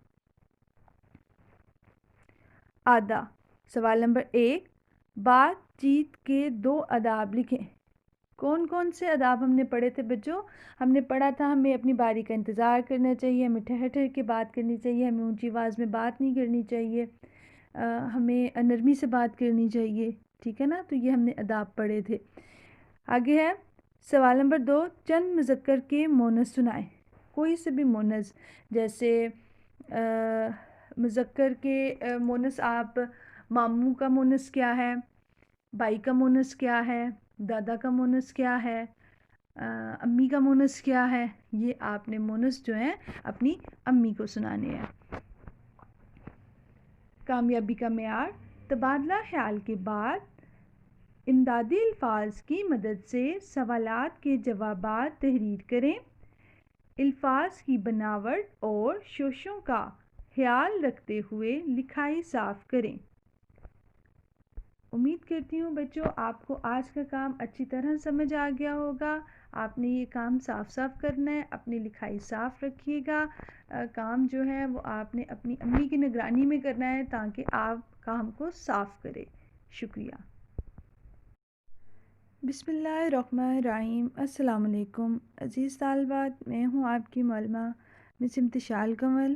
[SPEAKER 1] آدھا سوال نمبر 1، بات چیت کے 2 آداب لکھیں. کون کون سے آداب ہم نے پڑھے تھے بچوں؟ ہم نے پڑھا تھا ہمیں اپنی باری کا انتظار کرنا چاہیے، ہمیں ٹھہر ٹھہر کے بات کرنی چاہیے، ہمیں اونچی آواز میں بات نہیں کرنی چاہیے، ہمیں نرمی سے بات کرنی چاہیے. ٹھیک ہے نا، تو یہ ہم نے آداب پڑھے تھے. آگے ہے سوال نمبر 2، چند مذکر کے مونس سنائیں. کوئی سے بھی مونس، جیسے مذکر کے مونس، آپ ماموں کا مونس کیا ہے، بھائی کا مونس کیا ہے، دادا کا مونس کیا ہے، امی کا مونس کیا ہے، یہ آپ نے مونس جو ہیں اپنی امی کو سنانے ہیں. کامیابی کا معیار، تبادلہ خیال کے بعد امدادی الفاظ کی مدد سے سوالات کے جوابات تحریر کریں. الفاظ کی بناوٹ اور شوشوں کا خیال رکھتے ہوئے لکھائی صاف کریں. امید کرتی ہوں بچوں آپ کو آج کا کام اچھی طرح سمجھ آ گیا ہوگا. آپ نے یہ کام صاف صاف کرنا ہے، اپنی لکھائی صاف رکھیے گا. کام جو ہے وہ آپ نے اپنی امی کی نگرانی میں کرنا ہے تاکہ آپ کام کو صاف کریں. شکریہ. بسم اللہ الرحمن الرحیم. السلام علیکم عزیز طالبات، میں ہوں آپ کی معلمہ مس امتشال کنول.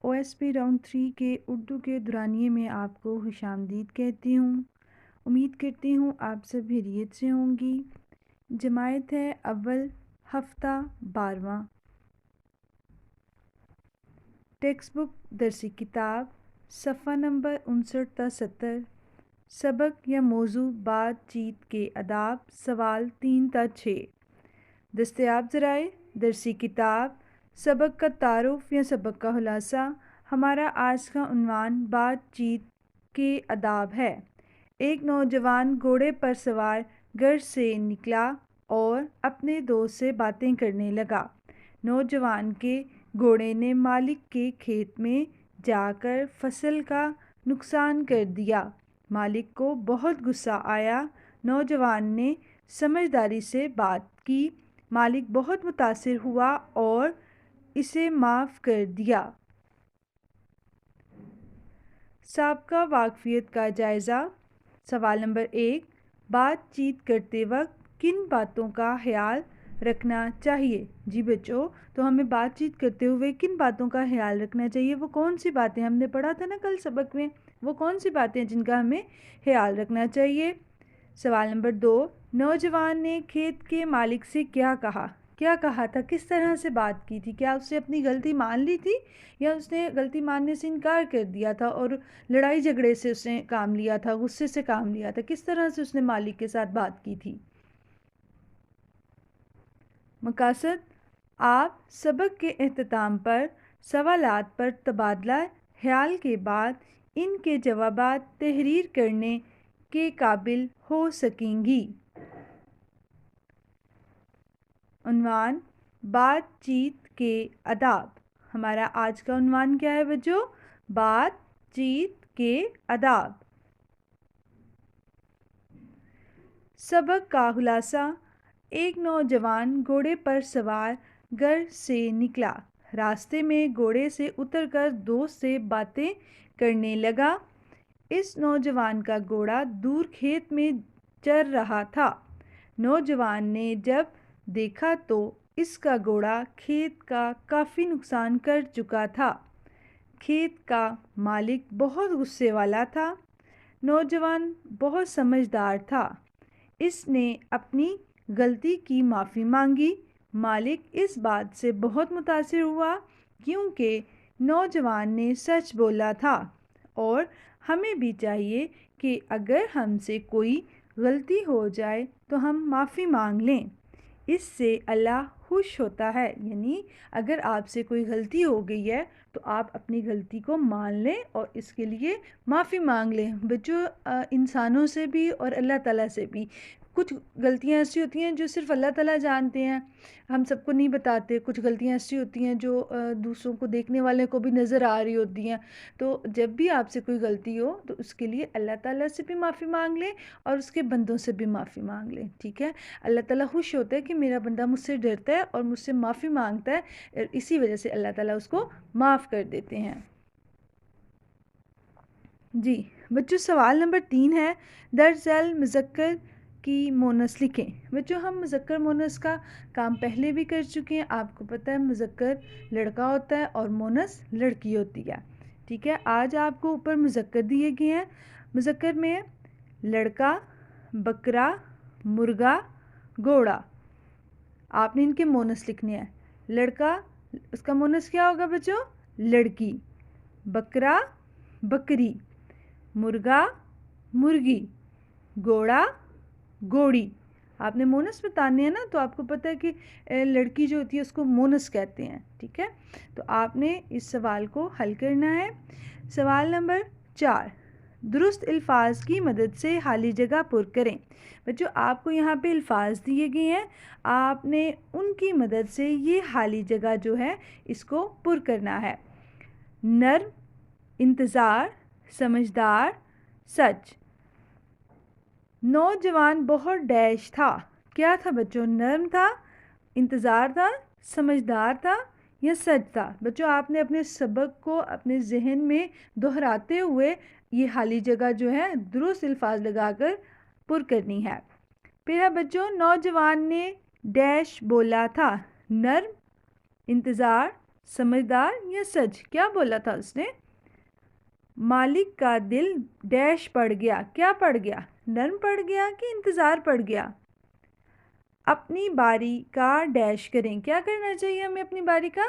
[SPEAKER 1] OSP راؤنڈ 3 کے اردو کے دورانیے میں آپ کو خوش آمدید کہتی ہوں. امید کرتی ہوں آپ سب خیریت سے ہوں گی. جماعت ہے اول، ہفتہ 12واں. ٹیکسٹ بک درسی کتاب صفحہ نمبر 59 تا 70. سبق یا موضوع بات چیت کے آداب، سوال 3 تا 6. دستیاب ذرائع: درسی کتاب، سبق کا تعارف یا سبق کا خلاصہ. ہمارا آج کا عنوان بات چیت کے آداب ہے. ایک نوجوان گھوڑے پر سوار گھر سے نکلا اور اپنے دوست سے باتیں کرنے لگا. نوجوان کے گھوڑے نے مالک کے کھیت میں جا کر فصل کا نقصان کر دیا. مالک کو بہت غصہ آیا. نوجوان نے سمجھداری سے بات کی. مالک بہت متاثر ہوا اور اسے معاف کر دیا. سابقہ واقفیت کا جائزہ. سوال نمبر 1، بات چیت کرتے وقت کن باتوں کا خیال رکھنا چاہیے؟ جی بچوں، تو ہمیں بات چیت کرتے ہوئے کن باتوں کا خیال رکھنا چاہیے؟ وہ کون سی باتیں ہم نے پڑھا تھا نا کل سبق میں، وہ کون سی باتیں جن کا ہمیں خیال رکھنا چاہیے؟ سوال نمبر 2، نوجوان نے کھیت کے مالک سے کیا کہا تھا، کس طرح سے بات کی تھی؟ کیا اس نے اپنی غلطی مان لی تھی یا اس نے غلطی ماننے سے انکار کر دیا تھا اور لڑائی جھگڑے سے اس نے کام لیا تھا، غصے سے کام لیا تھا؟ کس طرح سے اس نے مالک کے ساتھ بات کی تھی؟ مقاصد: آپ سبق کے اختتام پر سوالات پر تبادلہ خیال کے بعد ان کے جوابات تحریر کرنے کے قابل ہو سکیں گی. عنوان: بات چیت کے آداب. ہمارا آج کا عنوان کیا ہے بچوں؟ بات چیت کے آداب. سبق کا خلاصہ: ایک نوجوان گھوڑے پر سوار گھر سے نکلا. راستے میں گھوڑے سے اتر کر دوست سے باتیں کرنے لگا. اس نوجوان کا گھوڑا دور کھیت میں چر رہا تھا. نوجوان نے جب دیکھا تو اس کا گھوڑا کھیت کا کافی نقصان کر چکا تھا۔ کھیت کا مالک بہت غصے والا تھا۔ نوجوان بہت سمجھدار تھا۔ اس نے اپنی غلطی کی معافی مانگی۔ مالک اس بات سے بہت متاثر ہوا کیونکہ نوجوان نے سچ بولا تھا، اور ہمیں بھی چاہیے کہ اگر ہم سے کوئی غلطی ہو جائے تو ہم معافی مانگ لیں، اس سے اللہ خوش ہوتا ہے۔ یعنی اگر آپ سے کوئی غلطی ہو گئی ہے تو آپ اپنی غلطی کو مان لیں اور اس کے لیے معافی مانگ لیں۔ بچوں، انسانوں سے بھی اور اللہ تعالیٰ سے بھی کچھ غلطیاں ایسی ہوتی ہیں جو صرف اللہ تعالیٰ جانتے ہیں، ہم سب کو نہیں بتاتے۔ کچھ غلطیاں ایسی ہوتی ہیں جو دوسروں کو، دیکھنے والے کو بھی نظر آ رہی ہوتی ہیں۔ تو جب بھی آپ سے کوئی غلطی ہو تو اس کے لیے اللہ تعالیٰ سے بھی معافی مانگ لیں اور اس کے بندوں سے بھی معافی مانگ لیں، ٹھیک ہے؟ اللہ تعالیٰ خوش ہوتا ہے کہ میرا بندہ مجھ سے ڈرتا ہے اور مجھ سے معافی مانگتا ہے، اور اسی وجہ سے اللہ تعالیٰ اس کو معاف کر دیتے ہیں۔ جی بچوں، سوال نمبر 3 ہے، درج ذیل مذکر کی مونس لکھیں۔ بچوں، ہم مذکر مونس کا کام پہلے بھی کر چکے ہیں۔ آپ کو پتہ ہے مذکر لڑکا ہوتا ہے اور مونس لڑکی ہوتی ہے، ٹھیک ہے؟ آج آپ کو اوپر مذکر دیے گئے ہیں۔ مذکر میں لڑکا، بکرا، مرغا، گھوڑا، آپ نے ان کے مونس لکھنے ہیں۔ لڑکا، اس کا مونس کیا ہوگا بچوں؟ لڑکی۔ بکرا، بکری۔ مرغا، مرغی۔ گھوڑا، گھوڑی۔ آپ نے مونس بتانے ہیں نا، تو آپ کو پتہ ہے کہ لڑکی جو ہوتی ہے اس کو مونس کہتے ہیں، ٹھیک ہے؟ تو آپ نے اس سوال کو حل کرنا ہے۔ سوال نمبر 4، درست الفاظ کی مدد سے خالی جگہ پر کریں۔ بچوں، آپ کو یہاں پہ الفاظ دیے گئے ہیں، آپ نے ان کی مدد سے یہ خالی جگہ جو ہے اس کو پر کرنا ہے۔ نرم، انتظار، سمجھدار، سچ۔ نوجوان بہت ڈیش تھا۔ کیا تھا بچوں؟ نرم تھا، انتظار تھا، سمجھدار تھا یا سچ تھا؟ بچوں، آپ نے اپنے سبق کو اپنے ذہن میں دہراتے ہوئے یہ خالی جگہ جو ہے درست الفاظ لگا کر پر کرنی ہے۔ پھر ہے بچوں، نوجوان نے ڈیش بولا تھا، نرم، انتظار، سمجھدار یا سچ؟ کیا بولا تھا اس نے؟ مالک کا دل ڈیش پڑ گیا۔ کیا پڑ گیا؟ نرم پڑ گیا کہ انتظار پڑ گیا؟ اپنی باری کا ڈیش کریں۔ کیا کرنا چاہیے ہمیں؟ اپنی باری کا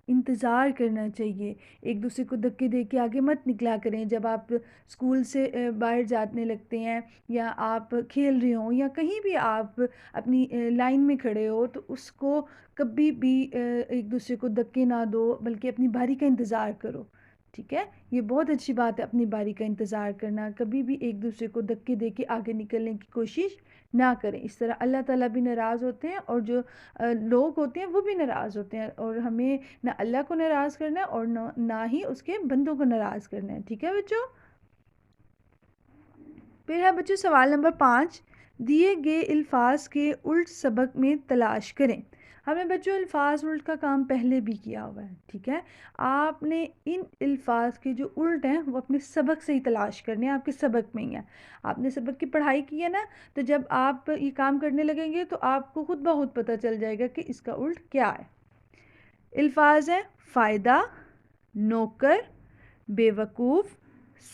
[SPEAKER 1] انتظار کرنا چاہیے۔ ایک دوسرے کو دھکے دے کے آگے مت نکلا کریں۔ جب آپ اسکول سے باہر جانے لگتے ہیں یا آپ کھیل رہے ہوں یا کہیں بھی آپ اپنی لائن میں کھڑے ہو تو اس کو کبھی بھی ایک دوسرے کو دھکے نہ دو، بلکہ اپنی باری کا انتظار کرو، ٹھیک ہے؟ یہ بہت اچھی بات ہے، اپنی باری کا انتظار کرنا۔ کبھی بھی ایک دوسرے کو دھکے دے کے آگے نکلنے کی کوشش نہ کریں۔ اس طرح اللہ تعالیٰ بھی ناراض ہوتے ہیں اور جو لوگ ہوتے ہیں وہ بھی ناراض ہوتے ہیں، اور ہمیں نہ اللہ کو ناراض کرنا ہے اور نہ ہی اس کے بندوں کو ناراض کرنا ہے، ٹھیک ہے بچوں؟ پھر ہے بچوں سوال نمبر 5، دیے گئے الفاظ کے الٹ سبق میں تلاش کریں۔ ہم نے بچوں الفاظ الٹ کا کام پہلے بھی کیا ہوا ہے، ٹھیک ہے؟ آپ نے ان الفاظ کے جو الٹ ہیں وہ اپنے سبق سے ہی تلاش کرنے ہیں، آپ کے سبق میں ہی ہیں۔ آپ نے سبق کی پڑھائی کی ہے نا، تو جب آپ یہ کام کرنے لگیں گے تو آپ کو خود بخود پتہ چل جائے گا کہ اس کا الٹ کیا ہے۔ الفاظ ہیں فائدہ، نوکر، بے وقوف،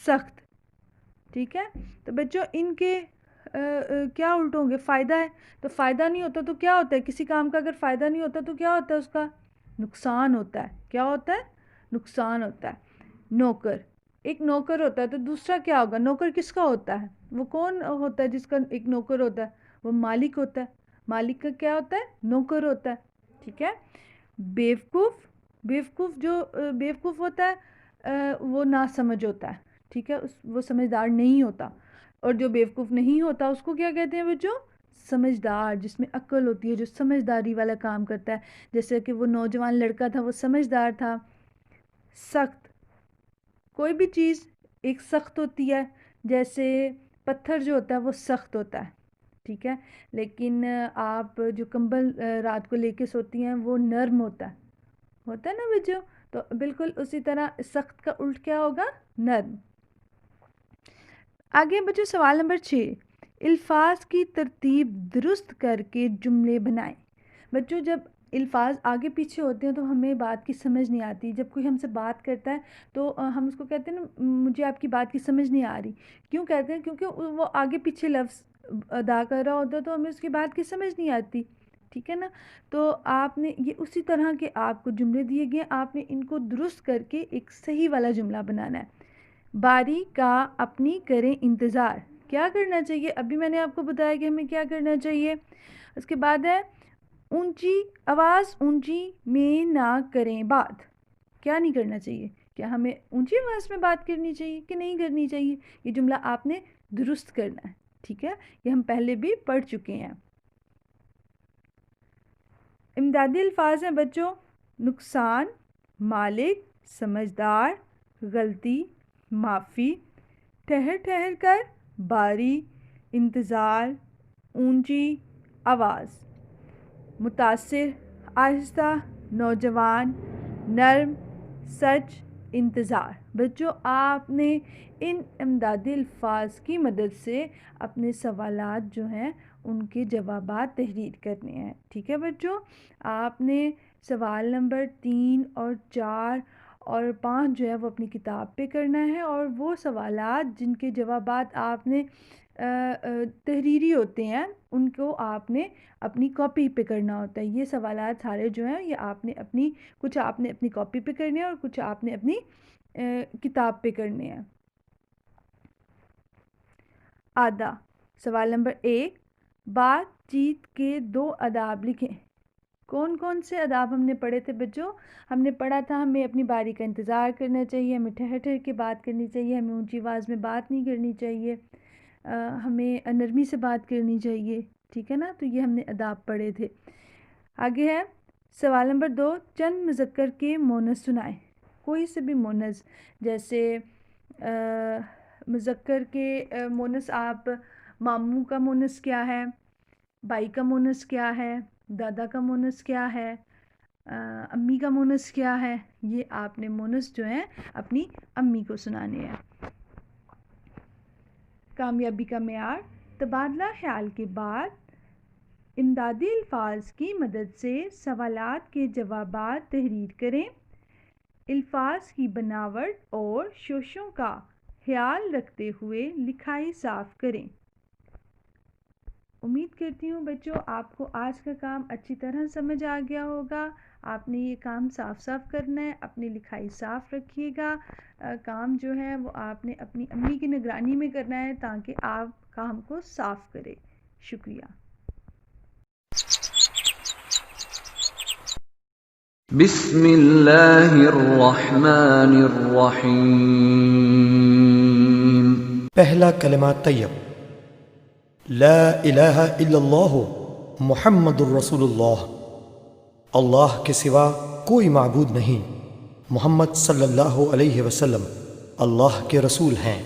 [SPEAKER 1] سخت، ٹھیک ہے؟ تو بچوں ان کے کیا الٹ ہوں گے؟ فائدہ ہے تو فائدہ نہیں ہوتا تو کیا ہوتا ہے؟ کسی کام کا اگر فائدہ نہیں ہوتا تو کیا ہوتا ہے؟ اس کا نقصان ہوتا ہے۔ کیا ہوتا ہے؟ نقصان ہوتا ہے۔ نوکر، ایک نوکر ہوتا ہے تو دوسرا کیا ہوگا؟ نوکر کس کا ہوتا ہے؟ وہ کون ہوتا ہے جس کا ایک نوکر ہوتا ہے؟ وہ مالک ہوتا ہے۔ مالک کا کیا ہوتا ہے؟ نوکر ہوتا ہے، ٹھیک ہے؟ بیوقوف، بیوقوف جو بیوقوف ہوتا ہے وہ ناسمجھ ہوتا ہے، ٹھیک ہے؟ وہ سمجھدار نہیں ہوتا، اور جو بیوقوف نہیں ہوتا اس کو کیا کہتے ہیں بچوں؟ سمجھدار، جس میں عقل ہوتی ہے، جو سمجھداری والا کام کرتا ہے۔ جیسے کہ وہ نوجوان لڑکا تھا، وہ سمجھدار تھا۔ سخت، کوئی بھی چیز ایک سخت ہوتی ہے، جیسے پتھر جو ہوتا ہے وہ سخت ہوتا ہے، ٹھیک ہے؟ لیکن آپ جو کمبل رات کو لے کے سوتی ہیں وہ نرم ہوتا ہے نا بچوں؟ تو بالکل اسی طرح سخت کا الٹ کیا ہوگا؟ نرم۔ آگے بچوں سوال نمبر 6، الفاظ کی ترتیب درست کر کے جملے بنائیں۔ بچوں جب الفاظ آگے پیچھے ہوتے ہیں تو ہمیں بات کی سمجھ نہیں آتی۔ جب کوئی ہم سے بات کرتا ہے تو ہم اس کو کہتے ہیں نا مجھے آپ کی بات کی سمجھ نہیں آ رہی۔ کیوں کہتے ہیں؟ کیونکہ وہ آگے پیچھے لفظ ادا کر رہا ہوتا ہے تو ہمیں اس کی بات کی سمجھ نہیں آتی، ٹھیک ہے نا۔ تو آپ نے یہ اسی طرح کے آپ کو جملے دیے گئے، آپ نے ان کو درست کر کے ایک صحیح والا جملہ بنانا ہے۔ باری کا اپنی کریں انتظار، کیا کرنا چاہیے؟ ابھی میں نے آپ کو بتایا کہ ہمیں کیا کرنا چاہیے۔ اس کے بعد ہے اونچی آواز اونچی میں نہ کریں بات، کیا نہیں کرنا چاہیے؟ کیا ہمیں اونچی آواز میں بات کرنی چاہیے کہ نہیں کرنی چاہیے؟ یہ جملہ آپ نے درست کرنا ہے، ٹھیک ہے، یہ ہم پہلے بھی پڑھ چکے ہیں۔ امدادی الفاظ ہیں بچوں، نقصان، مالک، سمجھدار، غلطی، معافی، ٹھہر ٹھہر کر، باری، انتظار، اونچی آواز، متاثر، آہستہ، نوجوان، نرم، سچ، انتظار۔ بچوں آپ نے ان امدادی الفاظ کی مدد سے اپنے سوالات جو ہیں ان کے جوابات تحریر کرنے ہیں، ٹھیک ہے بچوں۔ آپ نے سوال نمبر 3 اور 4 اور 5 جو ہے وہ اپنی کتاب پہ کرنا ہے، اور وہ سوالات جن کے جوابات آپ نے تحریری ہوتے ہیں ان کو آپ نے اپنی کاپی پہ کرنا ہوتا ہے۔ یہ سوالات سارے جو ہیں یہ آپ نے کچھ آپ نے اپنی کاپی پہ کرنے ہیں اور کچھ آپ نے اپنی کتاب پہ کرنے ہیں۔ آدھا سوال نمبر 1، بات چیت کے 2 آداب لکھیں۔ کون کون سے آداب ہم نے پڑھے تھے بچوں؟ ہم نے پڑھا تھا ہمیں اپنی باری کا انتظار کرنا چاہیے، ہمیں ٹھہر ٹھہر کے بات کرنی چاہیے، ہمیں اونچی آواز میں بات نہیں کرنی چاہیے، ہمیں نرمی سے بات کرنی چاہیے، ٹھیک ہے نا۔ تو یہ ہم نے آداب پڑھے تھے۔ آگے ہے سوال نمبر 2، چند مذکر کے مونس سنائیں۔ کوئی سے بھی مونس، جیسے مذکر کے مونس، آپ ماموں کا مونس کیا ہے، بھائی کا مونس کیا ہے، دادا کا مونس کیا ہے، امی کا مونس کیا ہے، یہ آپ نے مونس جو ہیں اپنی امی کو سنانے ہیں۔ کامیابی کا معیار، تبادلہ خیال کے بعد امدادی الفاظ کی مدد سے سوالات کے جوابات تحریر کریں۔ الفاظ کی بناوٹ اور شوشوں کا خیال رکھتے ہوئے لکھائی صاف کریں۔ امید کرتی ہوں بچوں آپ کو آج کا کام اچھی طرح سمجھ آ گیا ہوگا۔ آپ نے یہ کام صاف صاف کرنا ہے، اپنی لکھائی صاف رکھیے گا۔ کام جو ہے وہ آپ نے اپنی امی کی نگرانی میں کرنا ہے تاکہ آپ کام کو صاف کریں۔ شکریہ۔
[SPEAKER 2] بسم اللہ الرحمن الرحیم۔
[SPEAKER 3] پہلا کلمہ طیب، لا الہ الا اللہ محمد الرسول اللہ، اللہ کے سوا کوئی معبود نہیں، محمد صلی اللہ علیہ وسلم اللہ کے رسول ہیں۔